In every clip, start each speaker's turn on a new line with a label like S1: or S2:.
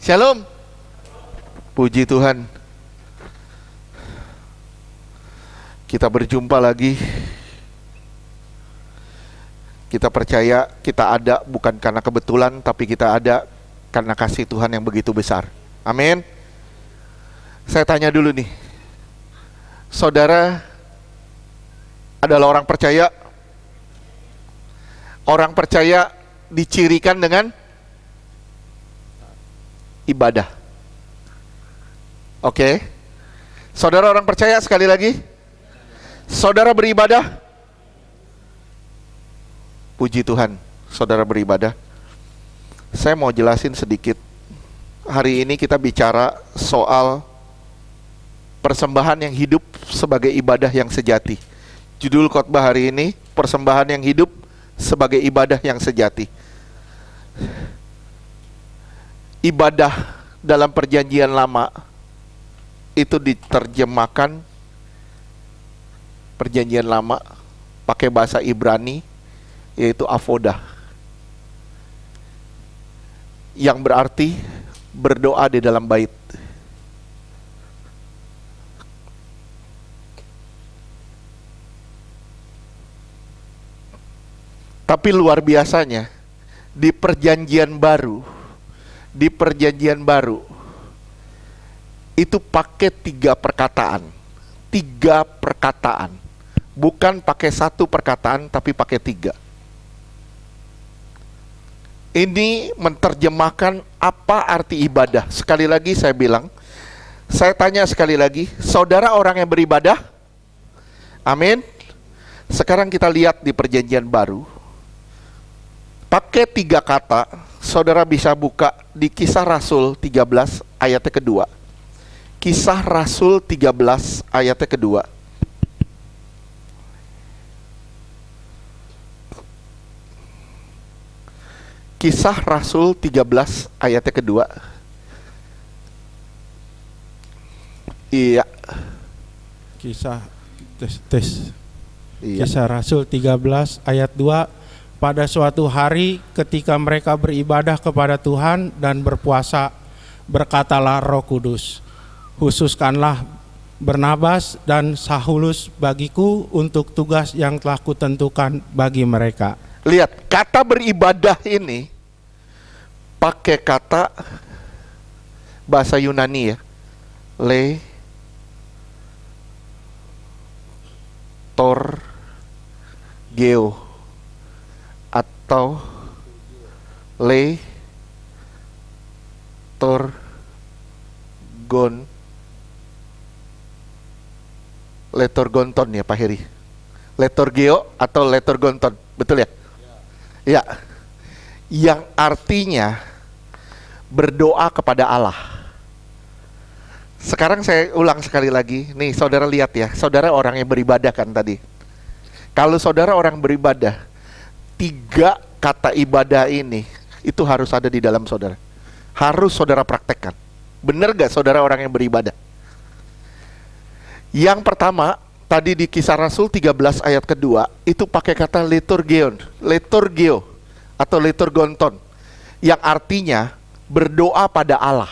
S1: Shalom. Puji Tuhan. Kita berjumpa lagi. Kita percaya kita ada bukan karena kebetulan, tapi kita ada karena kasih Tuhan yang begitu besar. Amin. Saya tanya dulu nih. Saudara adalah orang percaya. Orang percaya dicirikan dengan ibadah. Oke. Saudara orang percaya sekali lagi. Saudara beribadah. Puji Tuhan, saudara beribadah. Saya mau jelasin sedikit. Hari ini kita bicara soal persembahan yang hidup sebagai ibadah yang sejati. Judul khotbah hari ini, persembahan yang hidup sebagai ibadah yang sejati. Ibadah dalam perjanjian lama itu diterjemahkan perjanjian lama pakai bahasa Ibrani, yaitu avodah, yang berarti berdoa di dalam bait. Tapi luar biasanya di perjanjian baru itu pakai tiga perkataan, bukan pakai satu perkataan tapi pakai tiga. Ini menerjemahkan apa arti ibadah. Sekali lagi saya bilang, saya tanya sekali lagi, saudara orang yang beribadah? Amin. Sekarang kita lihat di perjanjian baru, pakai tiga kata. Saudara bisa buka di Kisah Rasul 13 ayatnya kedua. Kisah Rasul 13 ayatnya kedua. Kisah Rasul 13 ayatnya kedua. Iya.
S2: Kisah tes.
S1: Iya.
S2: Kisah Rasul 13 ayat 2. Pada suatu hari ketika mereka beribadah kepada Tuhan dan berpuasa, berkatalah Roh Kudus, khususkanlah Barnabas dan Saulus bagiku untuk tugas yang telah kutentukan bagi mereka.
S1: Lihat, kata beribadah ini pakai kata bahasa Yunani ya, liturgeo atau letorgonton ya Pak Heri. Liturgeo atau letorgonton, betul ya? Ya. Yang artinya berdoa kepada Allah. Sekarang saya ulang sekali lagi. Nih saudara lihat ya, saudara orang yang beribadah kan tadi. Kalau saudara orang beribadah, tiga kata ibadah ini itu harus ada di dalam saudara. Harus saudara praktekkan. Benar gak saudara orang yang beribadah? Yang pertama, tadi di Kisah Rasul 13 ayat kedua, itu pakai kata liturgeo atau liturgonton, yang artinya berdoa pada Allah.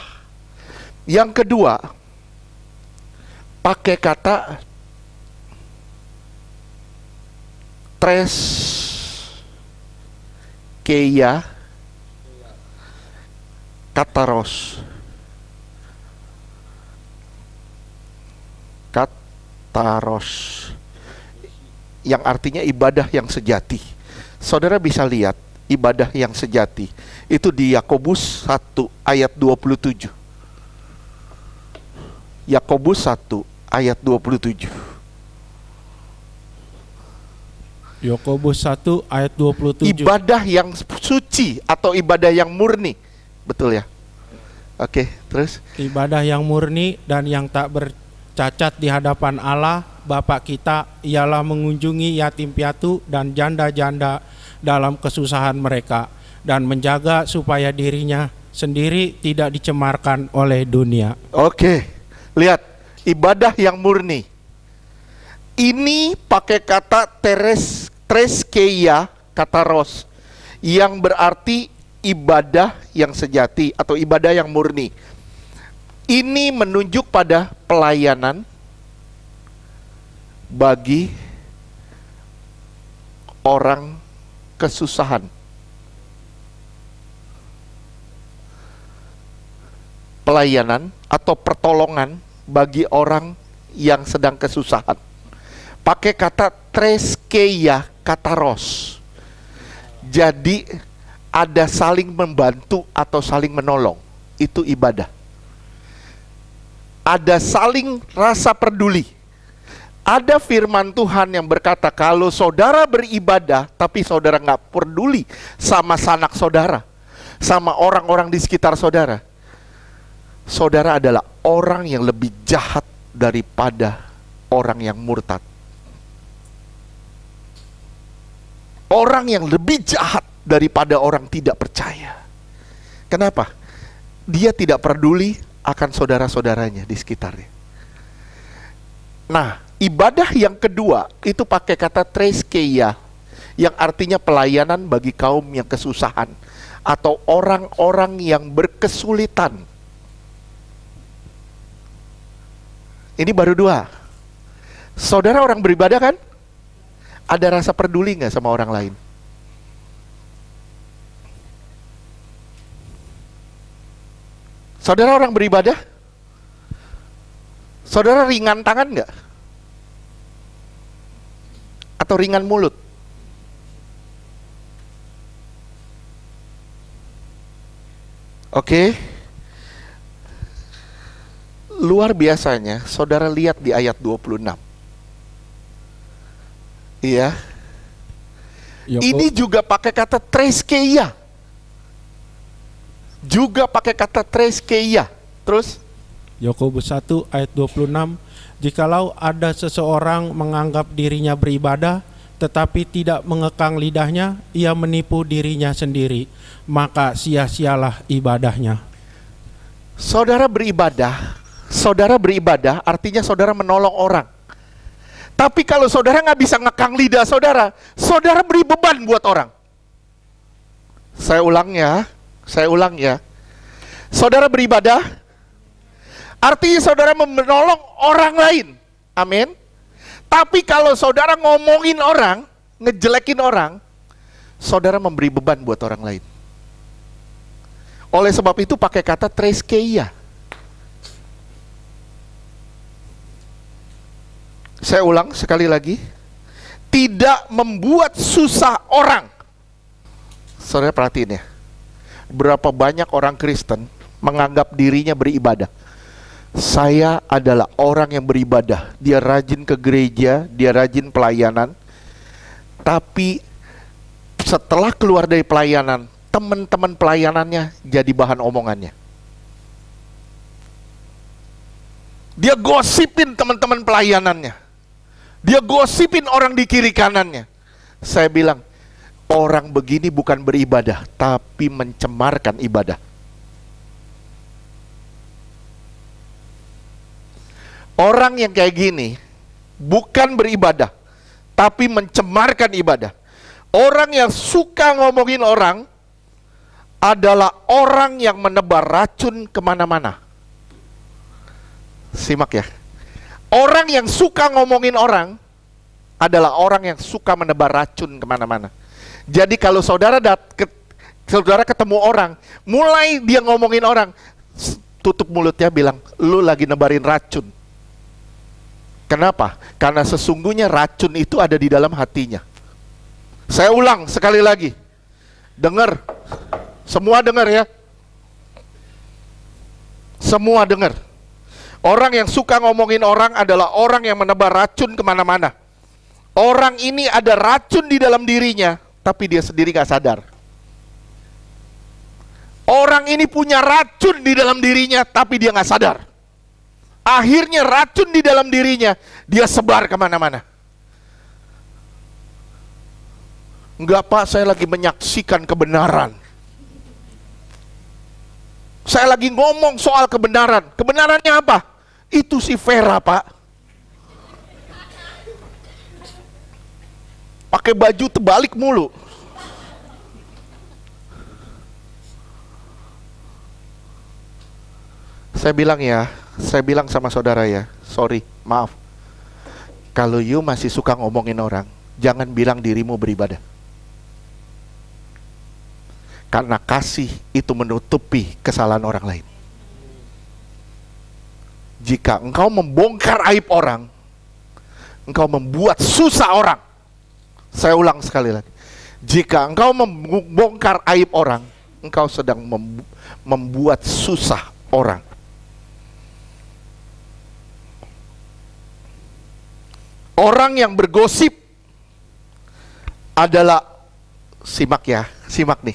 S1: Yang kedua, pakai kata tres keia kataros, yang artinya ibadah yang sejati. Saudara bisa lihat ibadah yang sejati itu di Yakobus 1 ayat 27. Yakobus 1 ayat 27.
S2: Yakobus 1 ayat 27.
S1: Ibadah yang suci atau ibadah yang murni. Betul ya? Oke, terus
S2: Ibadah yang murni dan yang tak bercacat di hadapan Allah Bapa kita ialah mengunjungi yatim piatu dan janda-janda dalam kesusahan mereka dan menjaga supaya dirinya sendiri tidak dicemarkan oleh dunia.
S1: Oke, lihat ibadah yang murni. Ini pakai kata treskeia, kata ros, yang berarti ibadah yang sejati atau ibadah yang murni. Ini menunjuk pada pelayanan bagi orang kesusahan. Pelayanan atau pertolongan bagi orang yang sedang kesusahan. Pakai kata treskeia kataros. Jadi ada saling membantu atau saling menolong. Itu ibadah. Ada saling rasa peduli. Ada firman Tuhan yang berkata, kalau saudara beribadah tapi saudara nggak peduli sama sanak saudara, sama orang-orang di sekitar saudara, saudara adalah orang yang lebih jahat daripada orang yang murtad. Orang yang lebih jahat daripada orang tidak percaya. Kenapa? Dia tidak peduli akan saudara-saudaranya di sekitarnya. Nah, ibadah yang kedua itu pakai kata treskeia, yang artinya pelayanan bagi kaum yang kesusahan atau orang-orang yang berkesulitan. Ini baru dua. Saudara orang beribadah kan? Ada rasa peduli nggak sama orang lain? Saudara orang beribadah? Saudara ringan tangan nggak? Atau ringan mulut? Oke. Luar biasanya, saudara lihat di ayat 26. Iya. Ini juga pakai kata treskeia. Juga pakai kata treskeia. Terus?
S2: Yakobus 1 ayat 26, jikalau ada seseorang menganggap dirinya beribadah, tetapi tidak mengekang lidahnya, ia menipu dirinya sendiri, maka sia-sialah ibadahnya.
S1: Saudara beribadah artinya saudara menolong orang. Tapi kalau saudara nggak bisa ngekang lidah saudara, saudara beri beban buat orang. Saya ulang ya. Saudara beribadah, artinya saudara menolong orang lain. Amin. Tapi kalau saudara ngomongin orang, ngejelekin orang, saudara memberi beban buat orang lain. Oleh sebab itu pakai kata treskeia. Saya ulang sekali lagi. Tidak membuat susah orang. Saudara perhatiin ya. Berapa banyak orang Kristen menganggap dirinya beribadah. Saya adalah orang yang beribadah. Dia rajin ke gereja, dia rajin pelayanan. Tapi setelah keluar dari pelayanan, teman-teman pelayanannya jadi bahan omongannya. Dia gosipin teman-teman pelayanannya. Dia gosipin orang di kiri kanannya. Saya bilang, orang begini bukan beribadah, tapi mencemarkan ibadah. Orang yang kayak gini bukan beribadah, tapi mencemarkan ibadah. Orang yang suka ngomongin orang adalah orang yang menebar racun kemana-mana. Simak ya. Orang yang suka ngomongin orang adalah orang yang suka menebar racun kemana-mana. Jadi kalau saudara ketemu orang, mulai dia ngomongin orang, tutup mulutnya bilang, lu lagi nebarin racun. Kenapa? Karena sesungguhnya racun itu ada di dalam hatinya. Saya ulang sekali lagi. Dengar. Semua dengar ya. Semua dengar. Orang yang suka ngomongin orang adalah orang yang menebar racun kemana-mana. Orang ini ada racun di dalam dirinya, tapi dia sendiri gak sadar. Orang ini punya racun di dalam dirinya, tapi dia gak sadar. Akhirnya racun di dalam dirinya, dia sebar kemana-mana. Enggak Pak, saya lagi menyaksikan kebenaran. Saya lagi ngomong soal kebenaran. Kebenarannya apa? Itu si Vera Pak. Pakai baju terbalik mulu. Saya bilang sama saudara ya, sorry, maaf. Kalau you masih suka ngomongin orang, jangan bilang dirimu beribadah. Karena kasih itu menutupi kesalahan orang lain. Jika engkau membongkar aib orang, engkau membuat susah orang. Saya ulang sekali lagi. Jika engkau membongkar aib orang, engkau sedang membuat susah orang. Orang yang bergosip adalah, simak nih.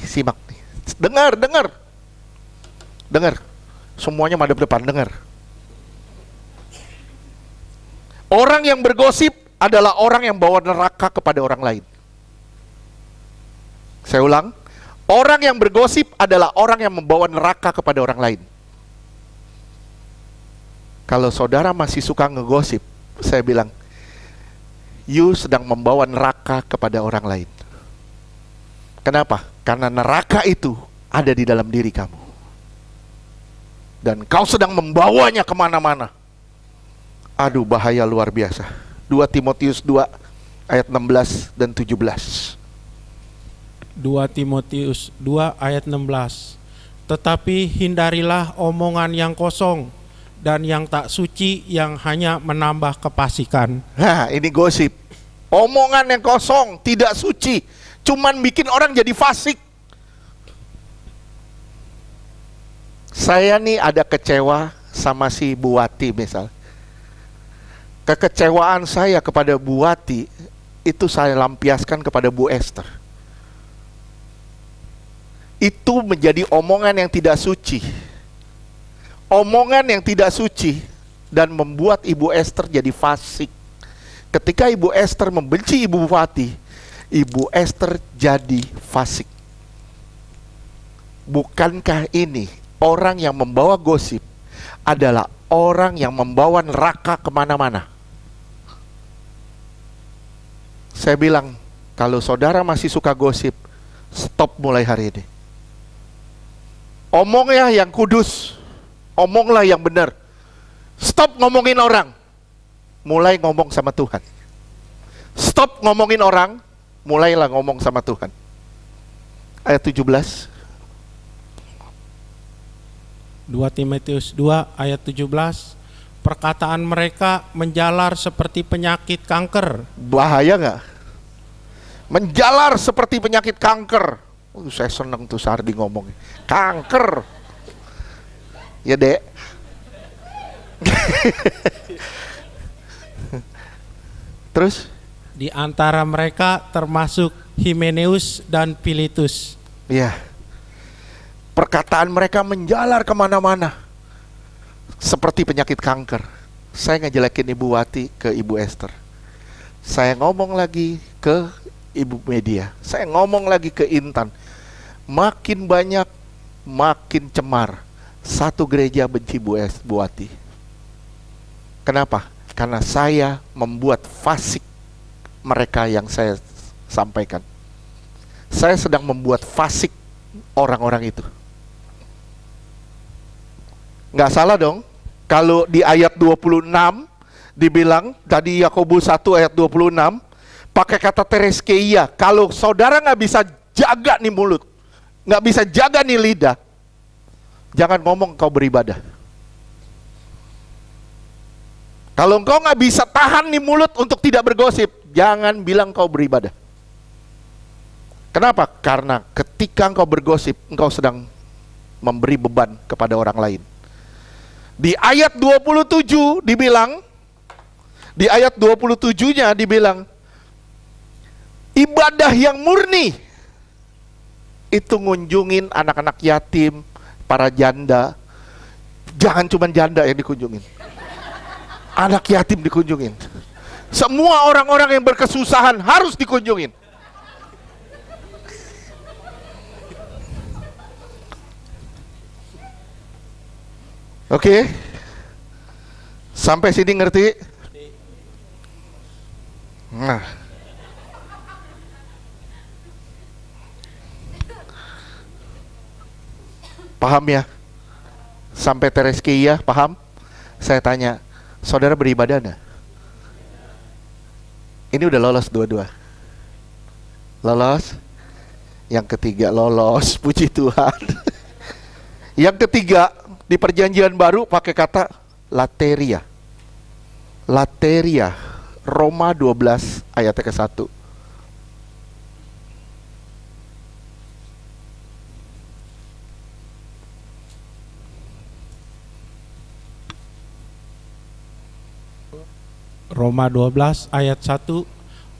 S1: Dengar. Semuanya madep depan, dengar. Orang yang bergosip adalah orang yang bawa neraka kepada orang lain. Saya ulang, orang yang bergosip adalah orang yang membawa neraka kepada orang lain. Kalau saudara masih suka ngegosip, saya bilang, you sedang membawa neraka kepada orang lain. Kenapa? Karena neraka itu ada di dalam diri kamu. Dan kau sedang membawanya kemana-mana. Aduh, bahaya luar biasa. 2 Timotius 2 ayat 16 dan 17.
S2: 2 Timotius 2 ayat 16. Tetapi hindarilah omongan yang kosong dan yang tak suci yang hanya menambah kefasikan.
S1: Nah, ini gosip. Omongan yang kosong, tidak suci, cuman bikin orang jadi fasik. Saya nih ada kecewa sama si Bu Wati misal. Kekecewaan saya kepada Bu Wati itu saya lampiaskan kepada Bu Esther. Itu menjadi omongan yang tidak suci. Omongan yang tidak suci dan membuat Ibu Esther jadi fasik. Ketika Ibu Esther membenci Ibu Wati, Ibu Esther jadi fasik. Bukankah ini orang yang membawa gosip adalah orang yang membawa neraka kemana-mana? Saya bilang, kalau saudara masih suka gosip, stop mulai hari ini. Omongnya yang kudus, omonglah yang benar. Stop ngomongin orang, mulai ngomong sama Tuhan. Stop ngomongin orang, mulailah ngomong sama Tuhan. Ayat 17.
S2: 2 Timotius 2 ayat 17. Perkataan mereka menjalar seperti penyakit kanker.
S1: Bahaya nggak? Menjalar seperti penyakit kanker. Saya seneng tuh Sardi ngomongnya. Kanker. Ya dek. Terus?
S2: Di antara mereka termasuk Himeneus dan Piletus.
S1: Ya. Perkataan mereka menjalar kemana-mana seperti penyakit kanker. Saya ngejelekin Ibu Wati ke Ibu Esther. Saya ngomong lagi ke Ibu Media. Saya ngomong lagi ke Intan. Makin banyak, makin cemar. Satu gereja benci Bu Wati. Kenapa? Karena saya membuat fasik mereka yang saya sampaikan. Saya sedang membuat fasik orang-orang itu. Nggak salah dong kalau di ayat 26 dibilang, tadi Yakobus 1 ayat 26 pakai kata tereskeia. Kalau saudara nggak bisa jaga nih mulut, nggak bisa jaga nih lidah, jangan ngomong kau beribadah. Kalau engkau nggak bisa tahan nih mulut untuk tidak bergosip, jangan bilang kau beribadah. Kenapa? Karena ketika engkau bergosip, engkau sedang memberi beban kepada orang lain. Di ayat 27 dibilang, di ayat 27-nya dibilang, ibadah yang murni itu ngunjungin anak-anak yatim, para janda. Jangan cuma janda yang dikunjungin, anak yatim dikunjungin. Semua orang-orang yang berkesusahan harus dikunjungin. Oke. Sampai sini ngerti? Nah. Paham ya? Sampai Tereski ya, paham? Saya tanya, saudara beribadah enggak? Ini udah lolos dua-dua. Lolos. Yang ketiga lolos, puji Tuhan. Yang ketiga, di perjanjian baru pakai kata lateria. Lateria, Roma 12 ayat ke-1.
S2: Roma 12 ayat 1.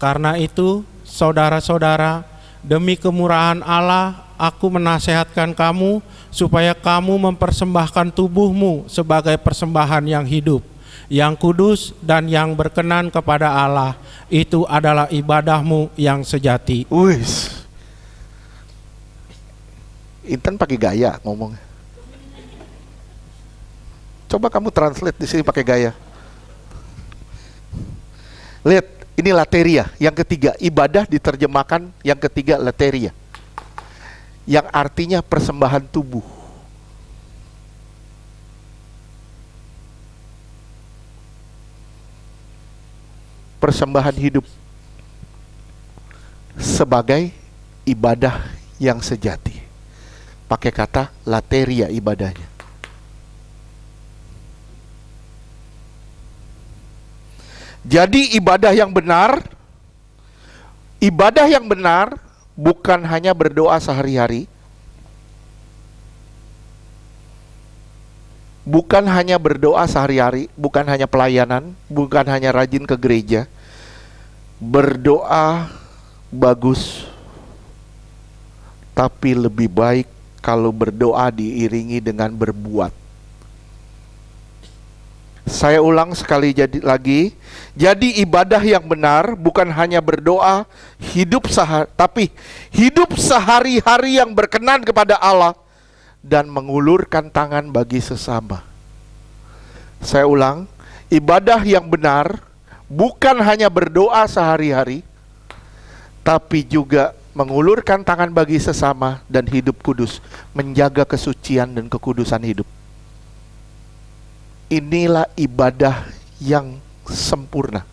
S2: Karena itu, saudara-saudara, demi kemurahan Allah, aku menasehatkan kamu supaya kamu mempersembahkan tubuhmu sebagai persembahan yang hidup, yang kudus dan yang berkenan kepada Allah. Itu adalah ibadahmu yang sejati.
S1: Wis. Intan pakai gaya ngomong. Coba kamu translate di sini pakai gaya. Lihat, ini lateria. Yang ketiga, ibadah diterjemahkan yang ketiga lateria, yang artinya persembahan tubuh. Persembahan hidup sebagai ibadah yang sejati. Pakai kata lateria ibadahnya. Jadi ibadah yang benar bukan hanya berdoa sehari-hari, bukan hanya pelayanan, bukan hanya rajin ke gereja. Berdoa bagus, tapi lebih baik kalau berdoa diiringi dengan berbuat. Saya ulang sekali lagi. Jadi ibadah yang benar bukan hanya berdoa, tapi hidup sehari-hari yang berkenan kepada Allah dan mengulurkan tangan bagi sesama. Saya ulang, ibadah yang benar bukan hanya berdoa sehari-hari, tapi juga mengulurkan tangan bagi sesama dan hidup kudus, menjaga kesucian dan kekudusan hidup. Inilah ibadah yang sempurna.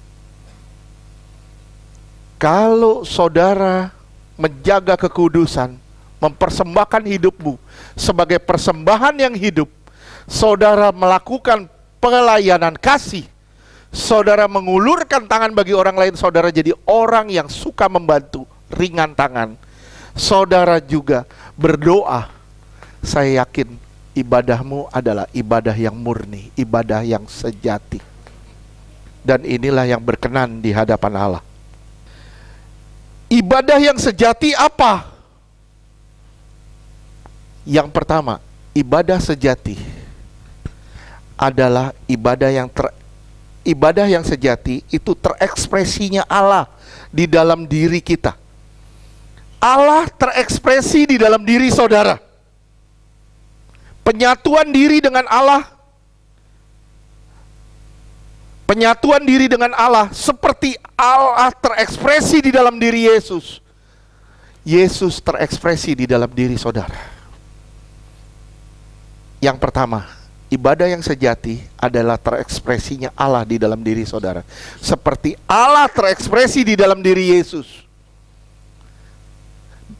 S1: Kalau saudara menjaga kekudusan, mempersembahkan hidupmu sebagai persembahan yang hidup, saudara melakukan pelayanan kasih, saudara mengulurkan tangan bagi orang lain, saudara jadi orang yang suka membantu, ringan tangan, saudara juga berdoa, saya yakin ibadahmu adalah ibadah yang murni, ibadah yang sejati. Dan inilah yang berkenan di hadapan Allah. Ibadah yang sejati apa? Yang pertama, ibadah sejati adalah ibadah yang sejati itu terekspresinya Allah di dalam diri kita. Allah terekspresi di dalam diri saudara. Penyatuan diri dengan Allah seperti Allah terekspresi di dalam diri Yesus. Yesus terekspresi di dalam diri saudara. Yang pertama, ibadah yang sejati adalah terekspresinya Allah di dalam diri saudara. Seperti Allah terekspresi di dalam diri Yesus.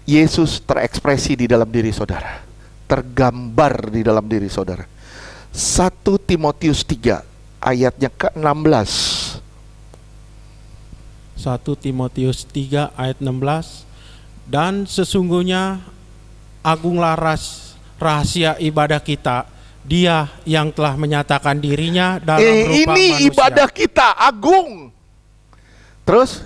S1: Yesus terekspresi di dalam diri saudara, tergambar di dalam diri saudara. 1 Timotius 3 ayatnya ke-16.
S2: 1 Timotius 3 ayat 16. Dan sesungguhnya agunglah rahasia ibadah kita, Dia yang telah menyatakan dirinya dalam rupa
S1: ini
S2: manusia.
S1: Ibadah kita agung. Terus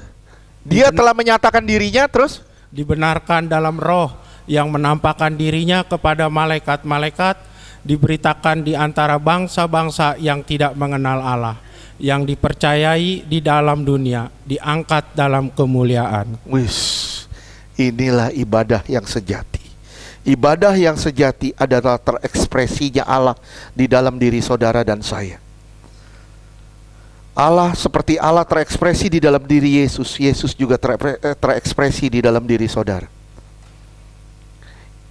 S1: Dia telah menyatakan dirinya, terus
S2: dibenarkan dalam roh yang menampakkan dirinya kepada malaikat-malaikat, diberitakan di antara bangsa-bangsa yang tidak mengenal Allah, yang dipercayai di dalam dunia, diangkat dalam kemuliaan.
S1: Wis, inilah ibadah yang sejati. Ibadah yang sejati adalah terekspresinya Allah di dalam diri saudara dan saya. Allah seperti Allah terekspresi di dalam diri Yesus, Yesus juga terekspresi di dalam diri saudara.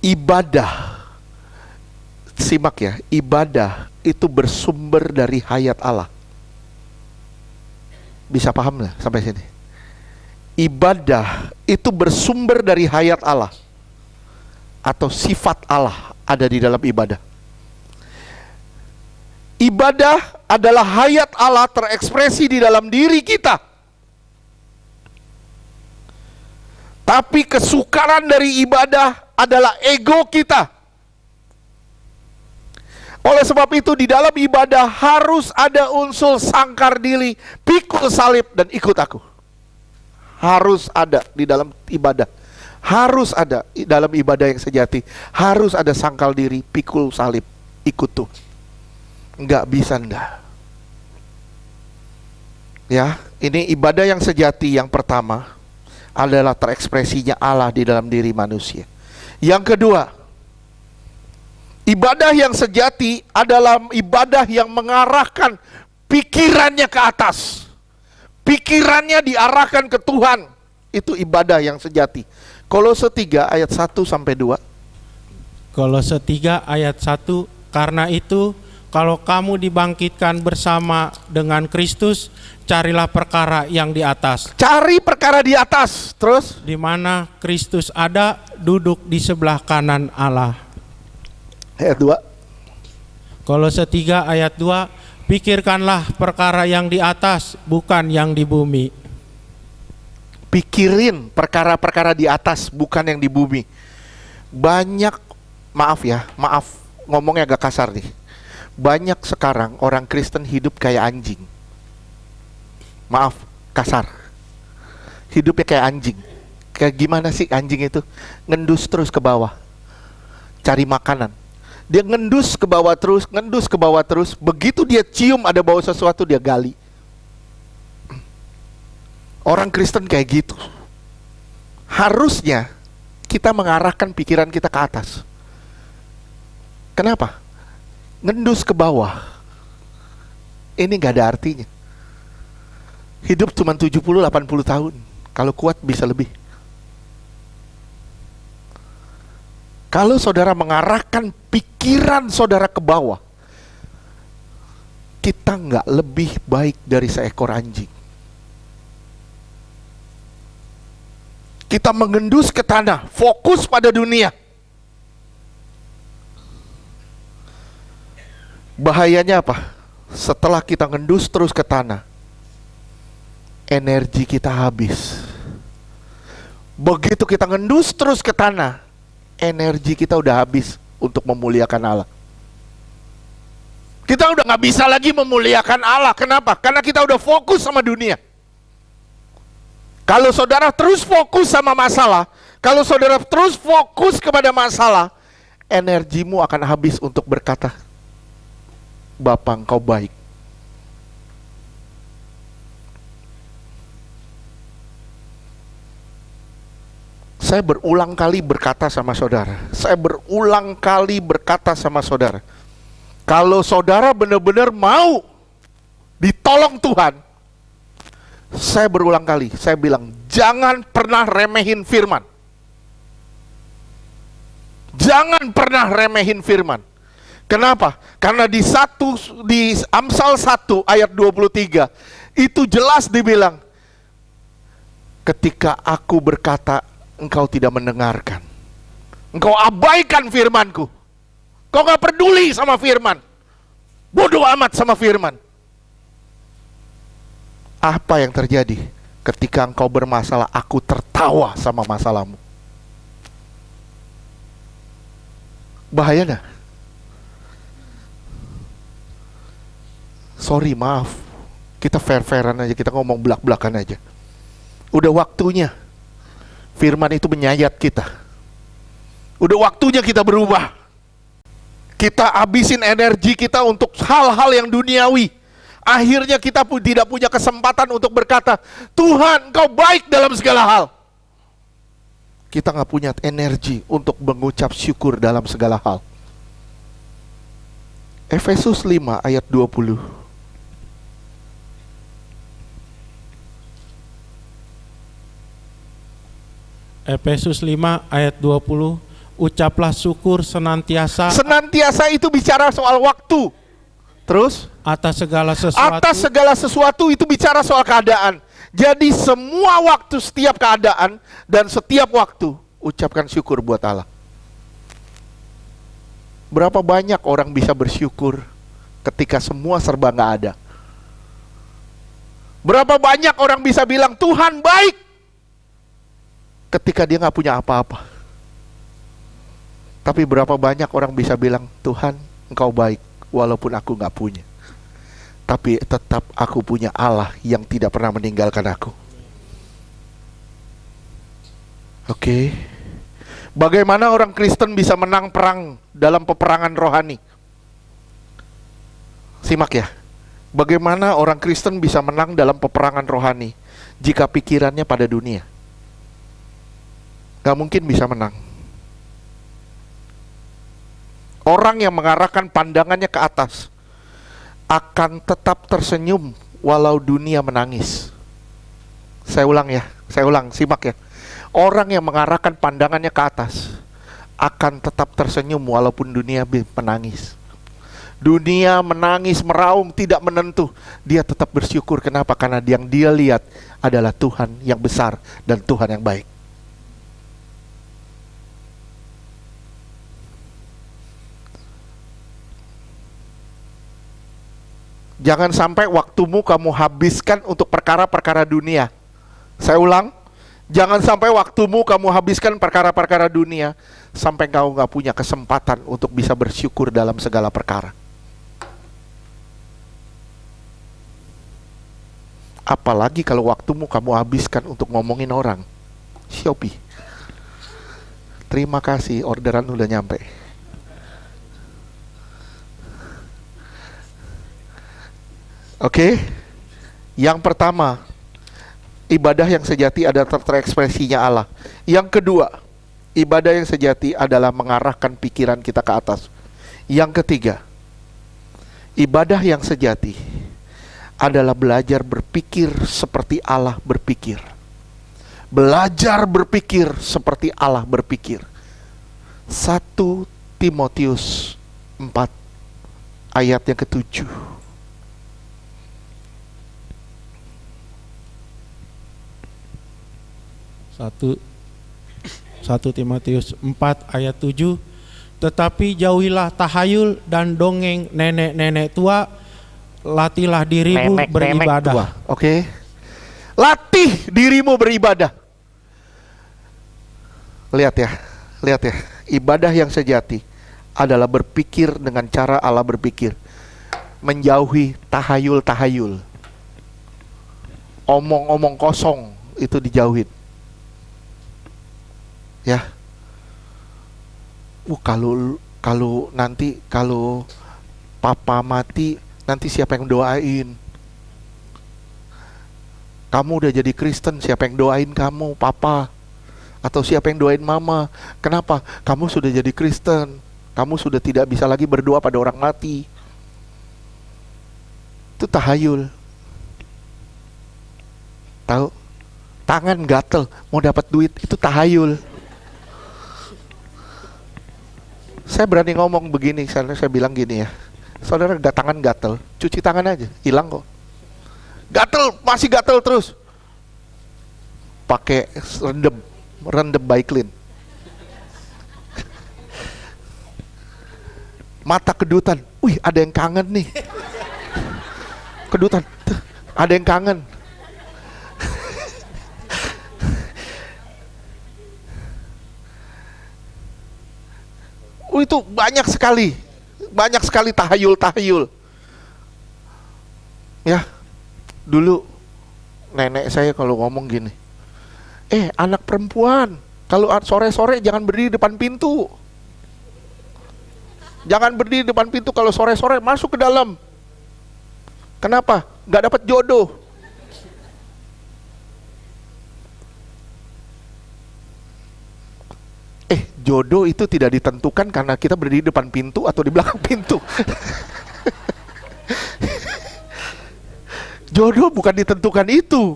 S1: Ibadah Simak ya, ibadah itu bersumber dari hayat Allah. Bisa paham nggak sampai sini? Ibadah itu bersumber dari hayat Allah, atau sifat Allah ada di dalam ibadah. Ibadah adalah hayat Allah terekspresi di dalam diri kita. Tapi kesukaran dari ibadah adalah ego kita. Oleh sebab itu di dalam ibadah harus ada unsur sangkar diri, pikul salib dan ikut aku. Harus ada di dalam ibadah. Harus ada di dalam ibadah yang sejati. Harus ada sangkal diri, pikul salib, ikut tuh. Enggak bisa enggak. Ya, ini ibadah yang sejati yang pertama adalah terekspresinya Allah di dalam diri manusia. Yang kedua, ibadah yang sejati adalah ibadah yang mengarahkan pikirannya ke atas. Pikirannya diarahkan ke Tuhan. Itu ibadah yang sejati. Kolose 3 ayat 1 sampai 2.
S2: Kolose 3 ayat 1, karena itu kalau kamu dibangkitkan bersama dengan Kristus, carilah perkara yang di atas.
S1: Cari perkara di atas. Terus
S2: Di mana Kristus ada, duduk di sebelah kanan Allah.
S1: ayat 2.
S2: Kolose 3 ayat 2, pikirkanlah perkara yang di atas, bukan yang di bumi.
S1: Pikirin perkara-perkara di atas, bukan yang di bumi. Banyak, maaf ngomongnya agak kasar nih. Banyak sekarang orang Kristen hidup kayak anjing. Maaf, kasar. Hidupnya kayak anjing. Kayak gimana sih anjing itu? Ngendus terus ke bawah, cari makanan. Dia ngendus ke bawah terus, ngendus ke bawah terus. Begitu dia cium ada bau sesuatu, dia gali. Orang Kristen kayak gitu. Harusnya kita mengarahkan pikiran kita ke atas. Kenapa? Ngendus ke bawah ini gak ada artinya. Hidup cuma 70-80 tahun. Kalau kuat bisa lebih. Kalau saudara mengarahkan pikiran saudara ke bawah, kita gak lebih baik dari seekor anjing. Kita mengendus ke tanah, fokus pada dunia. Bahayanya apa? Setelah kita ngendus terus ke tanah, energi kita habis. Begitu kita ngendus terus ke tanah, energi kita udah habis untuk memuliakan Allah. Kita udah gak bisa lagi memuliakan Allah. Kenapa? Karena kita udah fokus sama dunia. Kalau saudara terus fokus sama masalah, kalau saudara terus fokus kepada masalah, energimu akan habis untuk berkata, Bapa engkau baik. Saya berulang kali berkata sama saudara, kalau saudara benar-benar mau ditolong Tuhan, saya berulang kali, saya bilang, jangan pernah remehin firman. Jangan pernah remehin firman. Kenapa? Karena di Amsal 1 ayat 23 itu jelas dibilang, ketika aku berkata engkau tidak mendengarkan, engkau abaikan firmanku, kau gak peduli sama firman, bodoh amat sama firman. Apa yang terjadi? Ketika engkau bermasalah, aku tertawa sama masalahmu. Bahaya gak? Sorry, maaf, kita fair-fairan aja, kita ngomong belak-belakan aja. Udah waktunya firman itu menyayat kita. Udah waktunya kita berubah. Kita habisin energi kita untuk hal-hal yang duniawi. Akhirnya kita pun tidak punya kesempatan untuk berkata, Tuhan engkau baik dalam segala hal. Kita gak punya energi untuk mengucap syukur dalam segala hal. Efesus 5 ayat 20.
S2: Efesus 5 ayat 20, Ucaplah syukur senantiasa
S1: Senantiasa itu bicara soal waktu. Terus
S2: atas segala sesuatu.
S1: atas segala sesuatu itu bicara soal keadaan. Jadi semua waktu, setiap keadaan dan setiap waktu ucapkan syukur buat Allah. Berapa banyak orang bisa bersyukur ketika semua serba nggak ada? Berapa banyak orang bisa bilang Tuhan baik ketika dia nggak punya apa-apa? Tapi berapa banyak orang bisa bilang Tuhan Engkau baik walaupun aku nggak punya, tapi tetap aku punya Allah yang tidak pernah meninggalkan aku. Oke. Bagaimana orang Kristen bisa menang perang dalam peperangan rohani? Simak ya. Bagaimana orang Kristen bisa menang dalam peperangan rohani jika pikirannya pada dunia? Gak mungkin bisa menang. Orang yang mengarahkan pandangannya ke atas akan tetap tersenyum walau dunia menangis. Saya ulang, simak ya. Orang yang mengarahkan pandangannya ke atas akan tetap tersenyum walaupun dunia menangis. Dunia menangis, meraung, tidak menentu. Dia tetap bersyukur. Kenapa? Karena yang dia lihat adalah Tuhan yang besar dan Tuhan yang baik. Jangan sampai waktumu kamu habiskan untuk perkara-perkara dunia. Saya ulang, jangan sampai waktumu kamu habiskan perkara-perkara dunia sampai kau gak punya kesempatan untuk bisa bersyukur dalam segala perkara. Apalagi kalau waktumu kamu habiskan untuk ngomongin orang. Shopee, terima kasih, orderan udah nyampe. Oke, yang pertama, ibadah yang sejati adalah terekspresinya Allah. Yang kedua, ibadah yang sejati adalah mengarahkan pikiran kita ke atas. Yang ketiga, ibadah yang sejati adalah belajar berpikir seperti Allah berpikir. Belajar berpikir seperti Allah berpikir. 1 Timotius 4 ayat yang ke-7.
S2: 1 Timotius 4 ayat 7. Tetapi jauhilah tahayul dan dongeng nenek-nenek tua, latihlah dirimu beribadah.
S1: Tua. Oke. Latih dirimu beribadah. Lihat ya. Ibadah yang sejati adalah berpikir dengan cara Allah berpikir. Menjauhi tahayul-tahayul. Omong-omong kosong itu dijauhin. Ya, kalau nanti papa mati, nanti siapa yang doain? Kamu udah jadi Kristen, siapa yang doain kamu, papa? Atau siapa yang doain mama? Kenapa? Kamu sudah jadi Kristen, kamu sudah tidak bisa lagi berdoa pada orang mati. Itu tahayul. Tahu? Tangan gatel, mau dapat duit, itu tahayul. Saya berani ngomong begini, saya bilang gini ya. Saudara tangan gatel, cuci tangan aja, hilang kok. Gatel, masih gatel terus. Pakai rendem Baiklin. Mata kedutan, wih ada yang kangen nih. Kedutan, ada yang kangen. Itu banyak sekali tahayul. Ya, dulu nenek saya kalau ngomong gini, anak perempuan, kalau sore-sore jangan berdiri depan pintu. Jangan berdiri depan pintu kalau sore-sore, masuk ke dalam. Kenapa? Gak dapat jodoh. Jodoh itu tidak ditentukan karena kita berdiri di depan pintu atau di belakang pintu. Jodoh bukan ditentukan itu.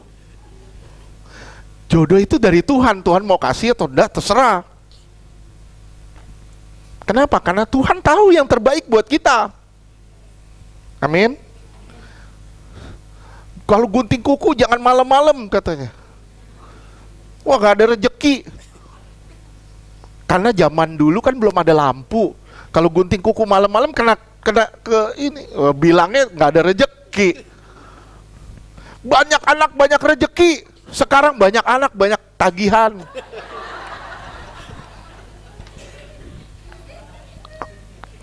S1: Jodoh itu dari Tuhan. Tuhan mau kasih atau enggak, terserah. Kenapa? Karena Tuhan tahu yang terbaik buat kita. Amin. Kalau gunting kuku jangan malam-malam katanya. Wah, gak ada rejeki. Karena zaman dulu kan belum ada lampu. Kalau gunting kuku malam-malam kena ke ini, bilangnya nggak ada rejeki. Banyak anak banyak rejeki. Sekarang banyak anak banyak tagihan.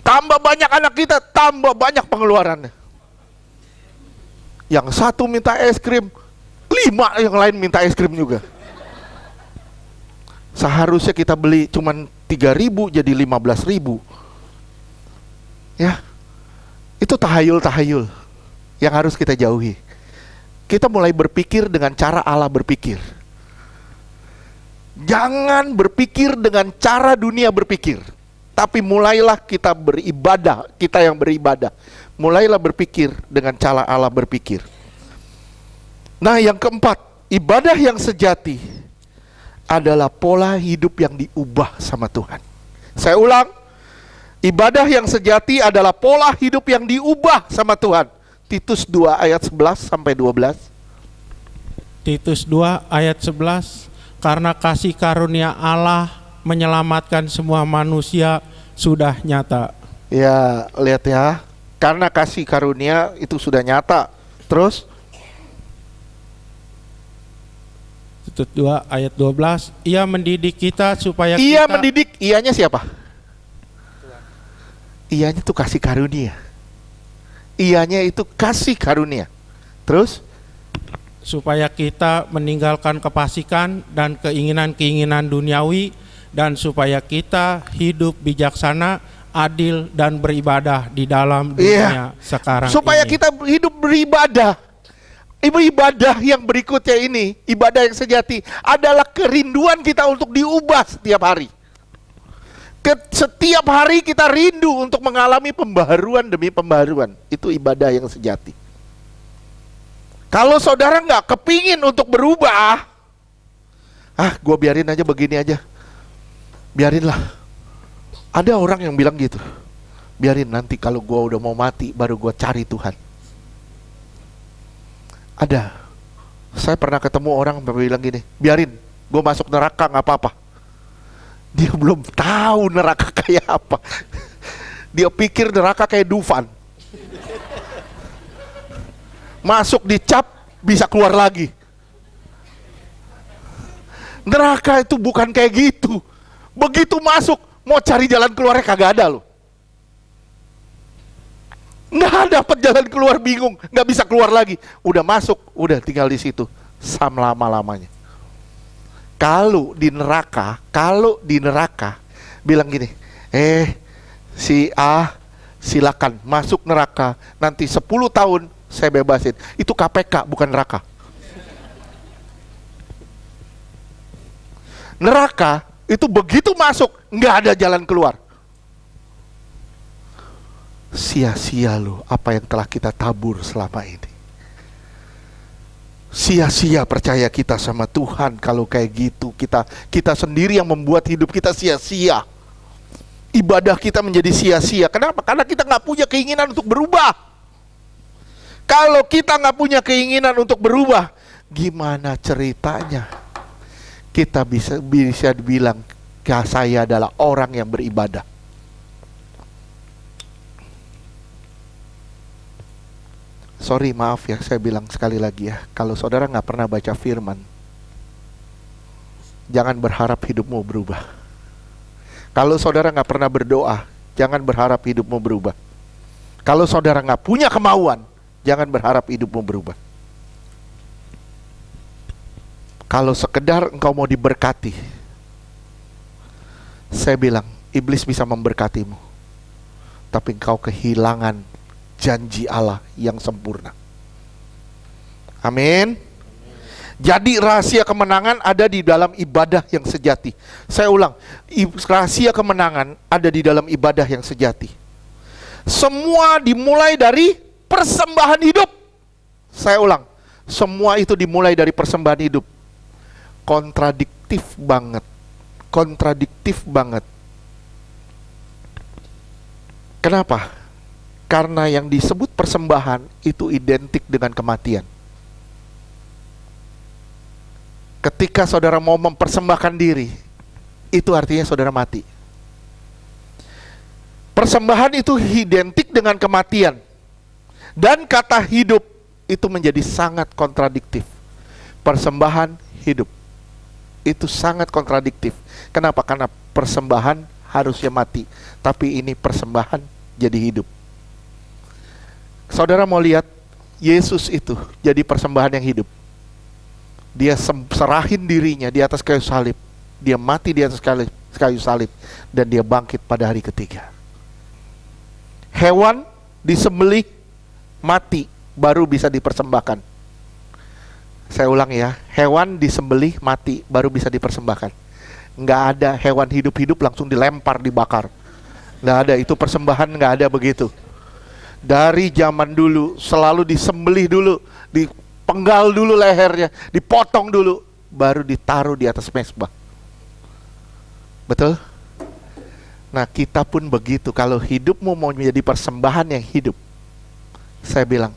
S1: Tambah banyak anak kita, tambah banyak pengeluarannya. Yang satu minta es krim, 5 yang lain minta es krim juga. Seharusnya kita beli cuman 3.000 jadi 15.000. Ya, itu tahayul-tahayul yang harus kita jauhi. Kita mulai berpikir dengan cara Allah berpikir. Jangan berpikir dengan cara dunia berpikir. Tapi mulailah kita beribadah, kita yang beribadah. Mulailah berpikir dengan cara Allah berpikir. Nah, yang keempat, ibadah yang sejati adalah pola hidup yang diubah sama Tuhan. Saya ulang, ibadah yang sejati adalah pola hidup yang diubah sama Tuhan. Titus 2 ayat 11 sampai 12.
S2: Titus 2 ayat 11, karena kasih karunia Allah menyelamatkan semua manusia sudah nyata.
S1: Ya, lihat ya. Karena kasih karunia itu sudah nyata. Terus
S2: Titus 2 ayat 12, ia mendidik kita supaya
S1: ia
S2: kita
S1: mendidik, ianya siapa? Ianya itu kasih karunia. Ianya itu kasih karunia. Terus
S2: supaya kita meninggalkan kefasikan dan keinginan-keinginan duniawi, dan supaya kita hidup bijaksana, adil, dan beribadah di dalam dunia sekarang
S1: supaya
S2: ini.
S1: kita hidup beribadah. Ibadah yang berikutnya ini, ibadah yang sejati adalah kerinduan kita untuk diubah setiap hari. Setiap hari kita rindu untuk mengalami pembaharuan demi pembaharuan. Itu ibadah yang sejati. Kalau saudara nggak kepingin untuk berubah, gue biarin aja begini aja. Biarinlah. Ada orang yang bilang gitu. Biarin, nanti kalau gue udah mau mati baru gue cari Tuhan. Ada. Saya pernah ketemu orang yang bilang gini, biarin, gue masuk neraka nggak apa-apa. Dia belum tahu neraka kayak apa. Dia pikir neraka kayak Dufan. Masuk dicap bisa keluar lagi. Neraka itu bukan kayak gitu. Begitu masuk mau cari jalan keluarnya kagak ada loh. Nggak dapat jalan keluar, bingung, nggak bisa keluar lagi. Udah masuk, udah tinggal di situ selama-lamanya. Kalau di neraka bilang gini, si A silakan masuk neraka, nanti 10 tahun saya bebasin. Itu KPK bukan neraka. Neraka itu begitu masuk nggak ada jalan keluar. Sia-sia loh apa yang telah kita tabur selama ini. Sia-sia percaya kita sama Tuhan kalau kayak gitu. Kita sendiri yang membuat hidup kita sia-sia. Ibadah kita menjadi sia-sia. Kenapa? Karena kita nggak punya keinginan untuk berubah. Kalau kita nggak punya keinginan untuk berubah, gimana ceritanya kita bisa dibilang saya adalah orang yang beribadah? Sorry, maaf ya, saya bilang sekali lagi ya, kalau saudara nggak pernah baca firman, jangan berharap hidupmu berubah. Kalau saudara nggak pernah berdoa, jangan berharap hidupmu berubah. Kalau saudara nggak punya kemauan, jangan berharap hidupmu berubah. Kalau sekedar engkau mau diberkati, saya bilang, iblis bisa memberkatimu, tapi engkau kehilangan janji Allah yang sempurna. Amin. Jadi rahasia kemenangan ada di dalam ibadah yang sejati. Saya ulang, rahasia kemenangan ada di dalam ibadah yang sejati. Semua dimulai dari persembahan hidup. Saya ulang, semua itu dimulai dari persembahan hidup. Kontradiktif banget. Kontradiktif banget. Kenapa? Karena yang disebut persembahan itu identik dengan kematian. Ketika saudara mau mempersembahkan diri, itu artinya saudara mati. Persembahan itu identik dengan kematian. Dan kata hidup itu menjadi sangat kontradiktif. Persembahan hidup itu sangat kontradiktif. Kenapa? Karena persembahan harusnya mati, tapi ini persembahan jadi hidup. Saudara mau lihat Yesus itu jadi persembahan yang hidup. Dia serahin dirinya di atas kayu salib. Dia mati di atas kayu salib. Dan dia bangkit pada hari ketiga. Hewan disembelih mati baru bisa dipersembahkan. Saya ulang ya, hewan disembelih mati baru bisa dipersembahkan. Nggak ada hewan hidup-hidup langsung dilempar, dibakar. Nggak ada, itu persembahan nggak ada begitu. Dari zaman dulu selalu disembelih dulu, dipenggal dulu lehernya, dipotong dulu, baru ditaruh di atas mezbah. Betul? Nah, kita pun begitu. Kalau hidupmu mau menjadi persembahan yang hidup, saya bilang,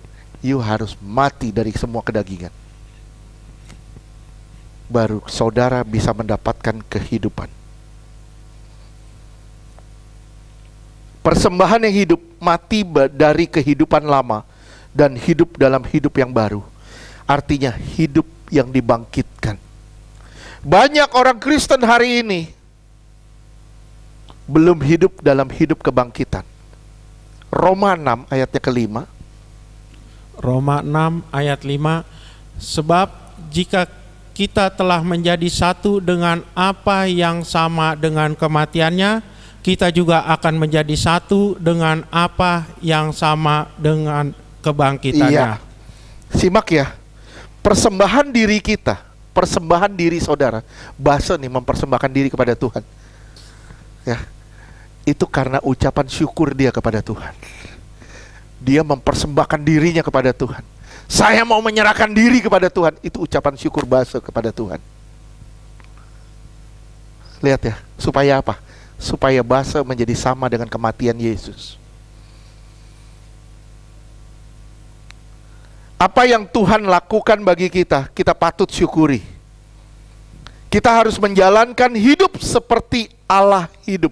S1: you harus mati dari semua kedagingan. Baru saudara bisa mendapatkan kehidupan. Persembahan yang hidup mati dari kehidupan lama dan hidup dalam hidup yang baru. Artinya hidup yang dibangkitkan. Banyak orang Kristen hari ini belum hidup dalam hidup kebangkitan. Roma 6 ayatnya ke-5.
S2: Roma 6 ayat 5. Sebab jika kita telah menjadi satu dengan apa yang sama dengan kematiannya, kita juga akan menjadi satu dengan apa yang sama dengan kebangkitannya.
S1: Iya. Simak ya. Persembahan diri kita, persembahan diri saudara, bahasa nih mempersembahkan diri kepada Tuhan. Ya. Itu karena ucapan syukur dia kepada Tuhan. Dia mempersembahkan dirinya kepada Tuhan. Saya mau menyerahkan diri kepada Tuhan. Itu ucapan syukur bahasa kepada Tuhan. Lihat ya, supaya apa? Supaya bahasa menjadi sama dengan kematian Yesus. Apa yang Tuhan lakukan bagi kita, kita patut syukuri. Kita harus menjalankan hidup seperti Allah hidup.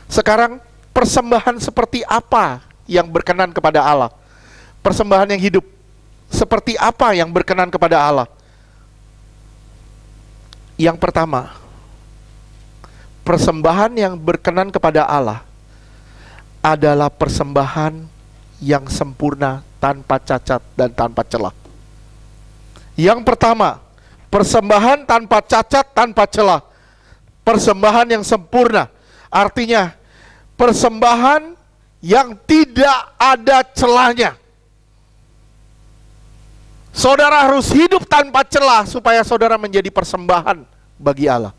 S1: Sekarang, persembahan seperti apa yang berkenan kepada Allah? Persembahan yang hidup seperti apa yang berkenan kepada Allah? Yang pertama, persembahan yang berkenan kepada Allah adalah persembahan yang sempurna, tanpa cacat dan tanpa celah. Yang pertama, persembahan tanpa cacat, tanpa celah. Persembahan yang sempurna, artinya persembahan yang tidak ada celahnya. Saudara harus hidup tanpa celah supaya saudara menjadi persembahan bagi Allah.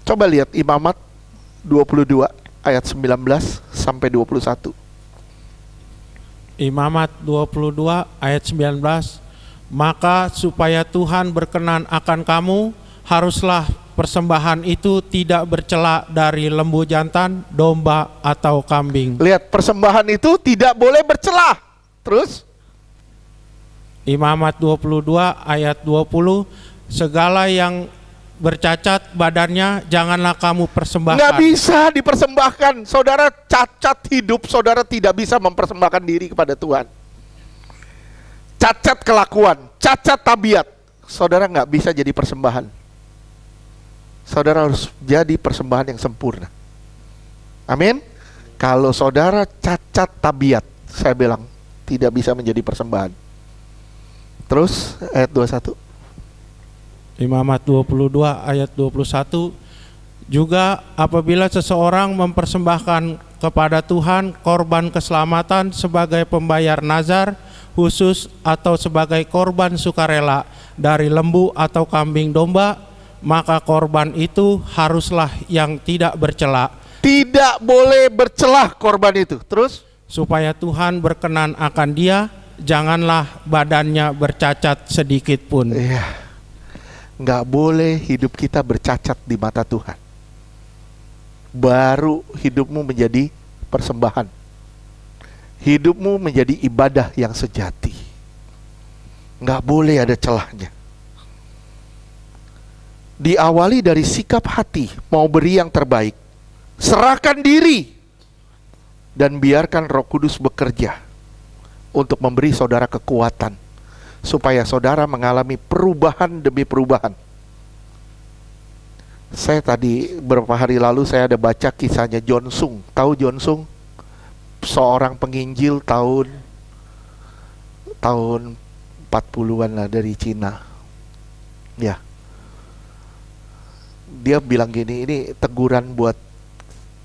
S1: Coba lihat Imamat 22 ayat 19 sampai 21.
S2: Imamat 22 ayat 19. Maka supaya Tuhan berkenan akan kamu, haruslah persembahan itu tidak bercela dari lembu jantan, domba atau kambing.
S1: Lihat, persembahan itu tidak boleh bercela. Terus
S2: Imamat 22 ayat 20. Segala yang bercacat badannya janganlah kamu persembahkan.
S1: nggak bisa dipersembahkan. Saudara cacat hidup, saudara tidak bisa mempersembahkan diri kepada Tuhan. Cacat kelakuan, cacat tabiat, saudara nggak bisa jadi persembahan. Saudara harus jadi persembahan yang sempurna. Amin. Kalau saudara cacat tabiat, saya bilang tidak bisa menjadi persembahan. Terus ayat 21.
S2: Imamat 22 ayat 21. Juga apabila seseorang mempersembahkan kepada Tuhan korban keselamatan sebagai pembayar nazar khusus atau sebagai korban sukarela dari lembu atau kambing domba, maka korban itu haruslah yang tidak bercela.
S1: Tidak boleh bercelah korban itu. Terus
S2: Supaya Tuhan berkenan akan dia, janganlah badannya bercacat sedikit pun.
S1: iya, nggak boleh hidup kita bercacat di mata Tuhan. baru hidupmu menjadi persembahan. Hidupmu menjadi ibadah yang sejati. Nggak boleh ada celahnya. Diawali dari sikap hati, mau beri yang terbaik. Serahkan diri. Dan biarkan Roh Kudus bekerja untuk memberi saudara kekuatan. Supaya saudara mengalami perubahan demi perubahan. Saya tadi beberapa hari lalu saya ada baca kisahnya John Sung. Tahu John Sung? Seorang penginjil tahun 40-an lah dari Cina. Ya. Dia bilang gini, ini teguran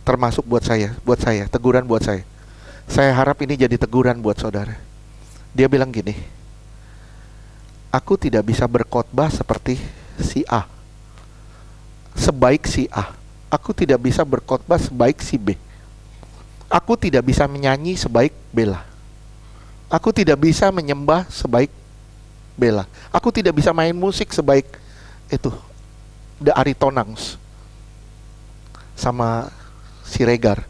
S1: termasuk buat saya, teguran buat saya. Saya harap ini jadi teguran buat saudara. Dia bilang gini, aku tidak bisa berkhotbah seperti si A, sebaik si A. Aku tidak bisa berkhotbah sebaik si B. Aku tidak bisa menyanyi sebaik Bella. Aku tidak bisa menyembah sebaik Bella. Aku tidak bisa main musik sebaik itu The Aritonangs sama Siregar.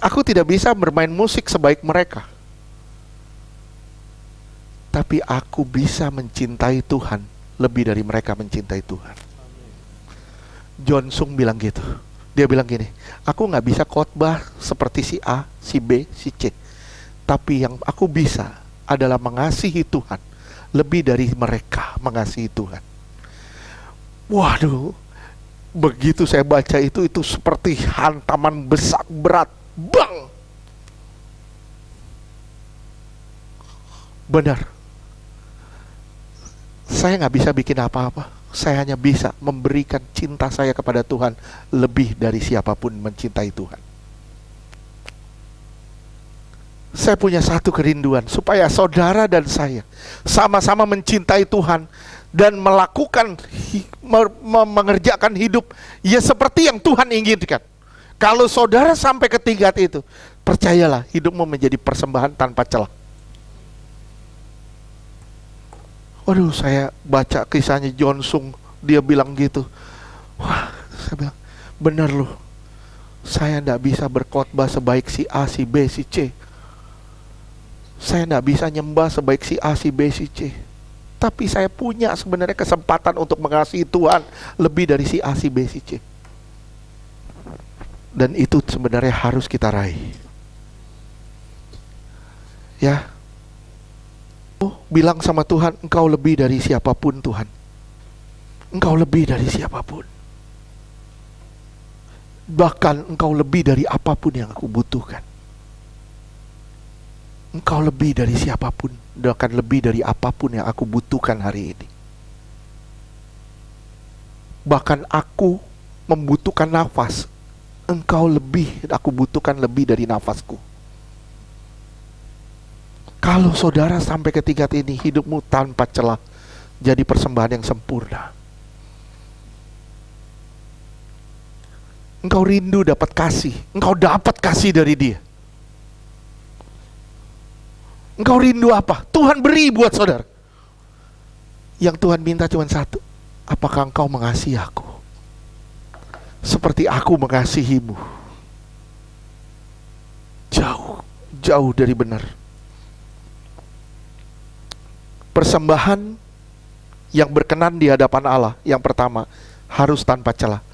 S1: Aku tidak bisa bermain musik sebaik mereka. Tapi aku bisa mencintai Tuhan lebih dari mereka mencintai Tuhan. John Sung bilang gitu. Dia bilang gini, aku gak bisa khotbah seperti si A, si B, si C. Tapi yang aku bisa adalah mengasihi Tuhan lebih dari mereka mengasihi Tuhan. Waduh, begitu saya baca itu seperti hantaman besar berat. Bang! Benar. Saya gak bisa bikin apa-apa. Saya hanya bisa memberikan cinta saya kepada Tuhan lebih dari siapapun mencintai Tuhan. Saya punya satu kerinduan, supaya saudara dan saya sama-sama mencintai Tuhan dan melakukan, mengerjakan hidup ya seperti yang Tuhan inginkan. Kalau saudara sampai ke tingkat itu, percayalah hidupmu menjadi persembahan tanpa celah. Waduh, saya baca kisahnya John Sung, dia bilang gitu. Wah, saya bilang, benar loh. Saya tidak bisa berkhotbah sebaik si A, si B, si C. Saya tidak bisa nyembah sebaik si A, si B, si C. Tapi saya punya sebenarnya kesempatan untuk mengasihi Tuhan lebih dari si A, si B, si C. Dan itu sebenarnya harus kita raih. Ya. Bilang sama Tuhan, Engkau lebih dari siapapun Tuhan. Engkau lebih dari siapapun. Bahkan Engkau lebih dari apapun yang aku butuhkan. Engkau lebih dari siapapun, bahkan lebih dari apapun yang aku butuhkan hari ini. Bahkan aku membutuhkan nafas, Engkau aku butuhkan lebih dari nafasku. Kalau saudara sampai ke tingkat ini, hidupmu tanpa celah, jadi persembahan yang sempurna. Engkau rindu dapat kasih, engkau dapat kasih dari Dia. Engkau rindu apa? Tuhan beri buat saudara. Yang Tuhan minta cuma satu. Apakah engkau mengasihi aku seperti aku mengasihimu? Jauh dari benar. Persembahan yang berkenan di hadapan Allah, yang pertama, harus tanpa celah.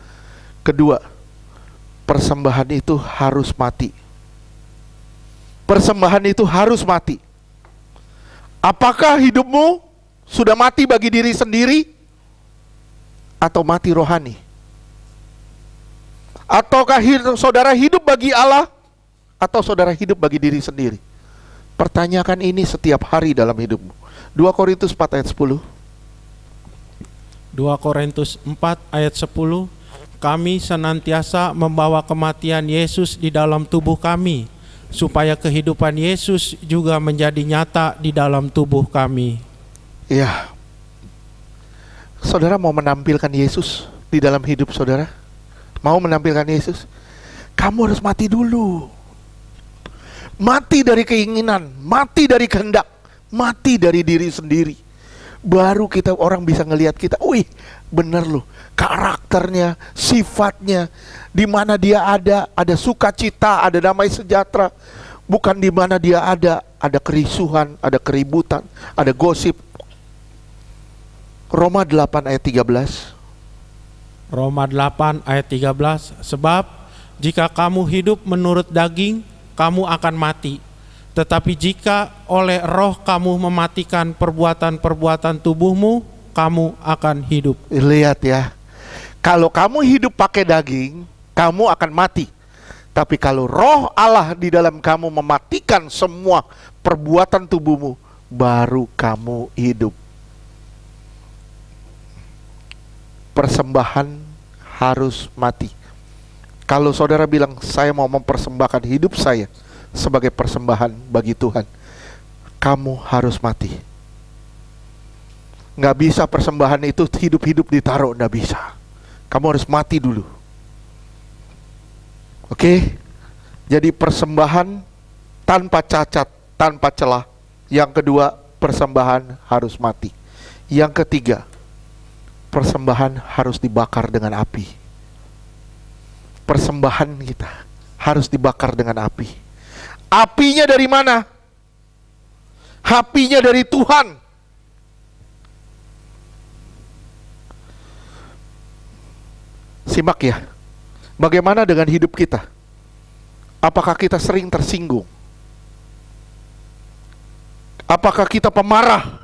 S1: Kedua, persembahan itu harus mati. Persembahan itu harus mati. Apakah hidupmu sudah mati bagi diri sendiri atau mati rohani? Ataukah saudara hidup bagi Allah atau saudara hidup bagi diri sendiri? Pertanyakan ini setiap hari dalam hidupmu. 2 Korintus 4 ayat 10.
S2: 2 Korintus 4 ayat 10. Kami senantiasa membawa kematian Yesus di dalam tubuh kami, supaya kehidupan Yesus juga menjadi nyata di dalam tubuh kami.
S1: Ya. Saudara mau menampilkan Yesus di dalam hidup saudara? Mau menampilkan Yesus? Kamu harus mati dulu. Mati dari keinginan, mati dari kehendak, mati dari diri sendiri. Baru kita orang bisa ngelihat kita, wih, bener loh, karakternya, sifatnya, di mana dia ada sukacita, ada damai sejahtera. Bukan di mana dia ada kerisuhan, ada keributan, ada gosip. Roma 8 ayat 13.
S2: Roma 8 ayat 13, sebab jika kamu hidup menurut daging, kamu akan mati. Tetapi jika oleh roh kamu mematikan perbuatan-perbuatan tubuhmu, kamu akan hidup.
S1: Lihat ya, kalau kamu hidup pakai daging, kamu akan mati. Tapi kalau roh Allah di dalam kamu mematikan semua perbuatan tubuhmu, baru kamu hidup. Persembahan harus mati. Kalau saudara bilang, saya mau mempersembahkan hidup saya sebagai persembahan bagi Tuhan, kamu harus mati. Nggak bisa persembahan itu hidup-hidup ditaruh, nggak bisa. Kamu harus mati dulu. Oke? Jadi persembahan tanpa cacat, tanpa celah. Yang kedua, persembahan harus mati. Yang ketiga, persembahan harus dibakar dengan api. Persembahan kita harus dibakar dengan api. Apinya dari mana? Apinya dari Tuhan. Simak ya, bagaimana dengan hidup kita? Apakah kita sering tersinggung? Apakah kita pemarah?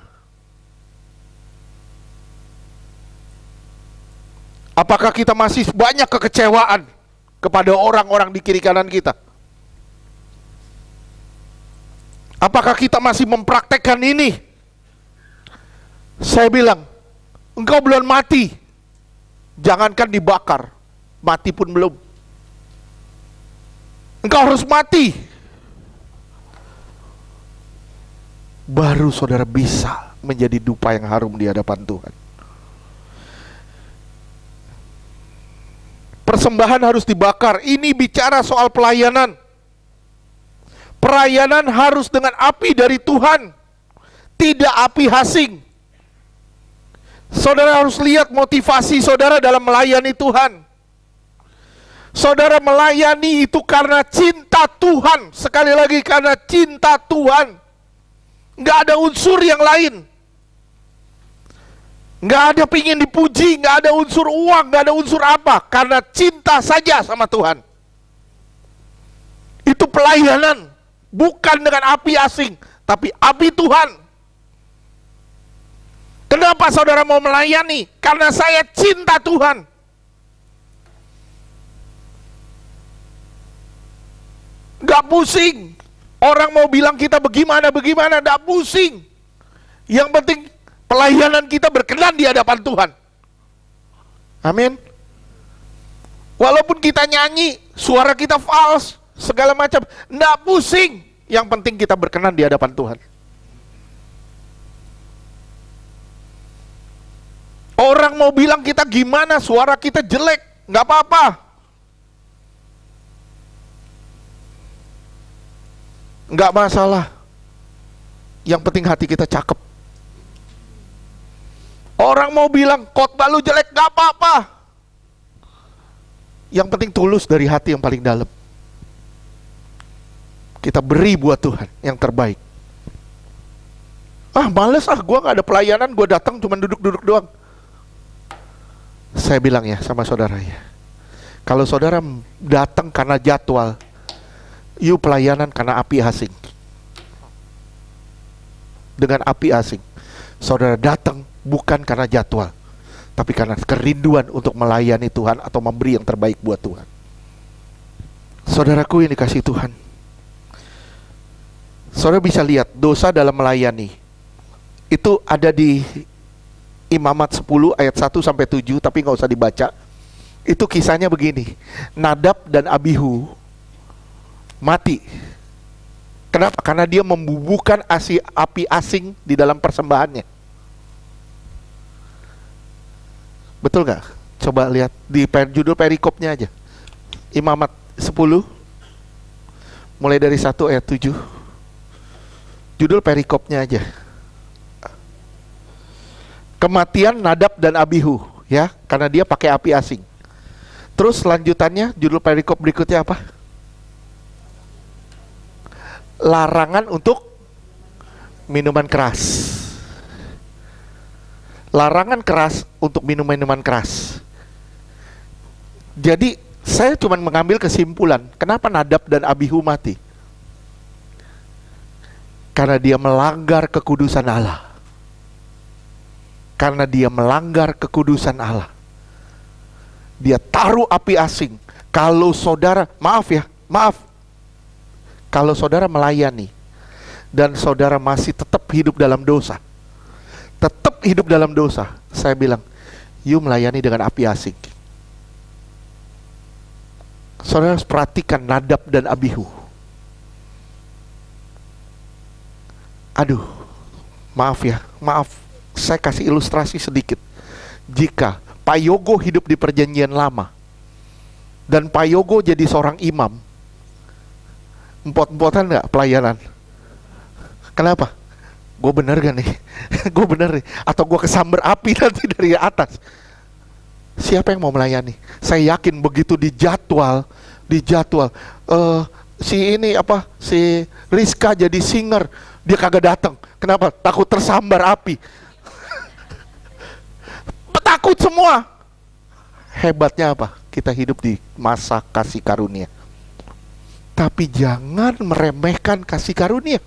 S1: Apakah kita masih banyak kekecewaan kepada orang-orang di kiri kanan kita? Apakah kita masih mempraktekkan ini? Saya bilang, engkau belum mati. Jangankan dibakar, mati pun belum. Engkau harus mati. Baru saudara bisa menjadi dupa yang harum di hadapan Tuhan. Persembahan harus dibakar. Ini bicara soal pelayanan. Pelayanan harus dengan api dari Tuhan, tidak api asing. Saudara harus lihat motivasi saudara dalam melayani Tuhan. Saudara melayani itu karena cinta Tuhan. Sekali lagi, karena cinta Tuhan. Nggak ada unsur yang lain. Nggak ada pingin dipuji, nggak ada unsur uang, nggak ada unsur apa. Karena cinta saja sama Tuhan. Itu pelayanan. Bukan dengan api asing, tapi api Tuhan. Kenapa saudara mau melayani? Karena saya cinta Tuhan. Gak pusing. Orang mau bilang kita bagaimana, gak pusing. Yang penting pelayanan kita berkenan di hadapan Tuhan. Amin. Walaupun kita nyanyi, suara kita fals, segala macam, gak pusing. Yang penting kita berkenan di hadapan Tuhan. Orang mau bilang kita gimana, suara kita jelek, nggak apa-apa. Nggak masalah. Yang penting hati kita cakep. Orang mau bilang khotbah lu jelek, nggak apa-apa. Yang penting tulus dari hati yang paling dalam. Kita beri buat Tuhan yang terbaik. Males gua nggak ada pelayanan, gua datang cuma duduk-duduk doang. Saya bilang ya sama saudara ya, kalau saudara datang karena jadwal, you pelayanan karena api asing. Dengan api asing, saudara datang bukan karena jadwal, tapi karena kerinduan untuk melayani Tuhan atau memberi yang terbaik buat Tuhan. Saudaraku yang dikasihi Tuhan, saudara bisa lihat dosa dalam melayani itu ada di Imamat 10 ayat 1 sampai 7, tapi nggak usah dibaca. Itu kisahnya begini. Nadab dan Abihu mati. Kenapa? Karena dia membubuhkan api asing di dalam persembahannya. Betul nggak? Coba lihat di judul perikopnya aja. Imamat 10 mulai dari 1 ayat 7. Judul perikopnya aja. Kematian Nadab dan Abihu, ya, karena dia pakai api asing. Terus lanjutannya, judul perikop berikutnya apa? Larangan untuk minuman keras. Larangan keras untuk minuman keras. Jadi saya cuma mengambil kesimpulan, kenapa Nadab dan Abihu mati? Karena dia melanggar kekudusan Allah. Karena dia melanggar kekudusan Allah. Dia taruh api asing. Kalau saudara, kalau saudara melayani dan saudara masih tetap hidup dalam dosa, saya bilang, you melayani dengan api asing. Saudara harus perhatikan Nadab dan Abihu. Aduh, maaf, saya kasih ilustrasi sedikit. Jika Pak Yogo hidup di perjanjian lama dan Pak Yogo jadi seorang imam, empot-empotan nggak pelayanan? Kenapa? Gue bener gak nih? Gue bener nih? Atau gue kesambar api nanti dari atas? Siapa yang mau melayani? Saya yakin begitu dijadwal, si Rizka jadi singer, dia kagak datang. Kenapa? Takut tersambar api. Takut semua. Hebatnya apa? Kita hidup di masa kasih karunia. Tapi jangan meremehkan kasih karunia.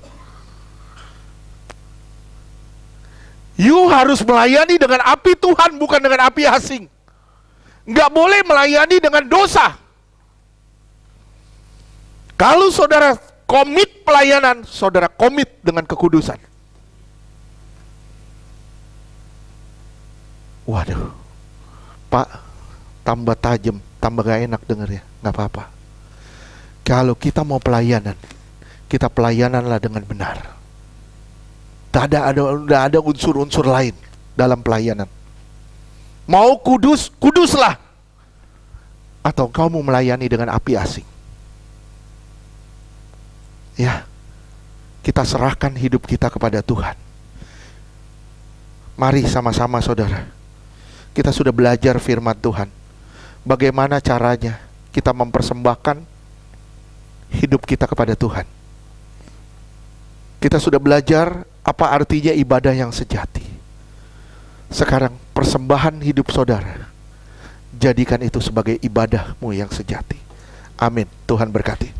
S1: You harus melayani dengan api Tuhan, bukan dengan api asing. Nggak boleh melayani dengan dosa. Kalau saudara komit pelayanan, saudara komit dengan kekudusan. Waduh, Pak, tambah tajam, tambah gak enak dengernya. Gak apa-apa. Kalau kita mau pelayanan, kita pelayananlah dengan benar. Tidak ada unsur-unsur lain dalam pelayanan. Mau kudus, kuduslah. Atau kau mau melayani dengan api asing. Ya, kita serahkan hidup kita kepada Tuhan. Mari sama-sama saudara. Kita sudah belajar firman Tuhan. Bagaimana caranya kita mempersembahkan hidup kita kepada Tuhan. Kita sudah belajar apa artinya ibadah yang sejati. Sekarang persembahan hidup saudara, jadikan itu sebagai ibadahmu yang sejati. Amin. Tuhan berkati.